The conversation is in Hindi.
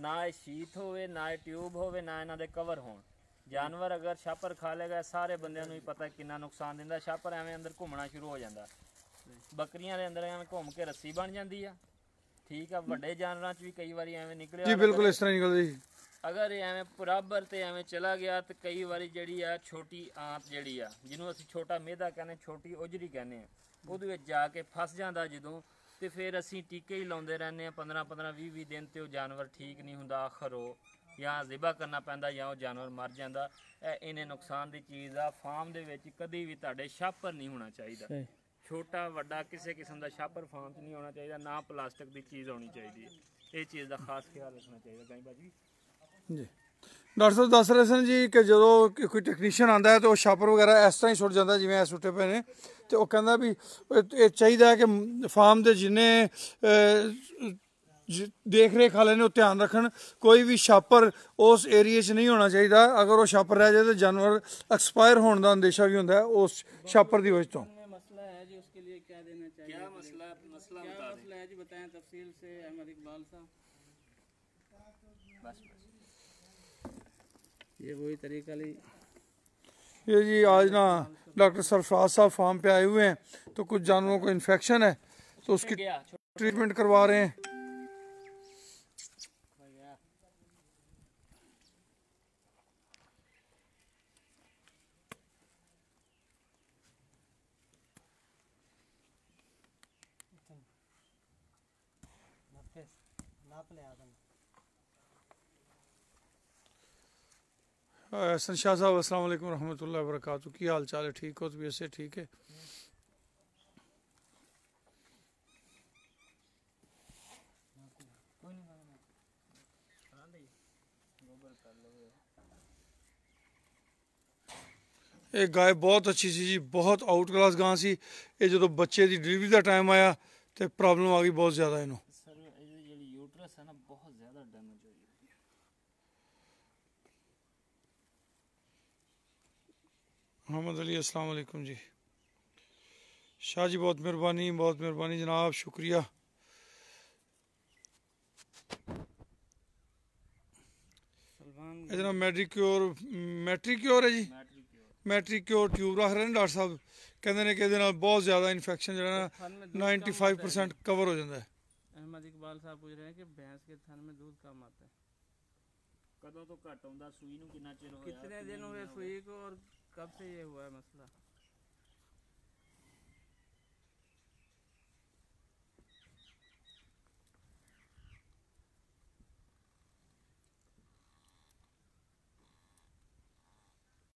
ना शीत होवे ना ट्यूब होवे ना इन्हां दे कवर होण। जानवर अगर छापर खा लेगा सारे बंदियां नूं ही पता किन्ना नुकसान दिंदा। छापर एवें अंदर घूमना शुरू हो जाता। बकरियां दे अंदर एवें घूम के रस्सी बन जाती है। ठीक है, वड्डे जानवरां च भी कई बारी एवें निकले जी बिल्कुल इस तरह निकलदी। अगर एवें बराबर ते एवें चला गया तो कई बारी जिहड़ी आ छोटी आंत जिहड़ी आ जिन्हों असीं छोटा मेधा कहने छोटी उजरी कहने उहदे विच जाके फस जांदा जदों तो फिर असीं टीके ही लाउंदे रहने 15-15 20-20 दिन ते वो जानवर ठीक नहीं हुंदा। आखिर वो या ज़िबा करना पैंदा या वो जानवर मर जांदा। इन्हें नुकसान की चीज़ आ। फार्म दे विच कदी भी तुहाडे छापर नहीं होना चाहिए। छोटा वड्डा किसी किस्म का छापर फार्म च नहीं होना चाहिए। ना प्लास्टिक की चीज़ होनी चाहिए। ये चीज़ का खास ख्याल रखना चाहिए। गाई बाजी जी डॉक्टर साहब दस रहे सन जी कि जो कोई टैक्नीशियन आता है तो वह छापर वगैरह इस तरह ही सुट जाता जिवें सुटे पे ने तो वह कहता भी चाहिए कि फार्म के जिन्ने देख रेख वाले ने ध्यान रखन कोई भी छापर उस एरिए च नहीं होना चाहिए। अगर वो छापर रह जाए तो जानवर एक्सपायर होने का अंदेशा भी होंदा है उस छापर की वजह तो। मसला है जी, उसके लिए क्या देना चाहिए? क्या मसला है जी, बताएं तफसील से अहमद इकबाल साहब। बस ये वही तरीका ली। ये जी आज ना डॉक्टर सरफराज साहब फार्म पे आए हुए हैं तो कुछ जानवरों को इन्फेक्शन है तो उसकी ट्रीटमेंट करवा रहे हैं। हसन शाह साहब अस्सलाम वालेकुम रहमतुल्लाहि व बरकातहू। की हाल चाल है? ठीक हो? तबीयत से ठीक है? एक गाय बहुत अच्छी सी जी, बहुत आउट क्लास गां सी। ये जो बच्चे की डिलीवरी का टाइम आया तो प्रॉब्लम आ गई बहुत ज़्यादा इन्हों। सर ये यूट्रस है ना बहुत ज़्यादा डैमेज हो गई। मोहम्मद अली अस्सलाम वालेकुम जी। शाह जी बहुत मेहरबानी जनाब, शुक्रिया। जनाब मैट्रिक्योर है जी, मैट्रिक्योर ट्यूब रख रहे हैं डॉक्टर साहब। कहते हैं कि बहुत ज़्यादा इन्फेक्शन जो है ना 95% कवर हो जाता है। अहमद इकबाल साहब पूछ रहे हैं कि भैंस के थन में दूध कम आता है। कदों तो घट आउंदा, सूई नूं कितना चिर होया? कितने दिन हुए सूई को और कब से ये हुआ है मसला?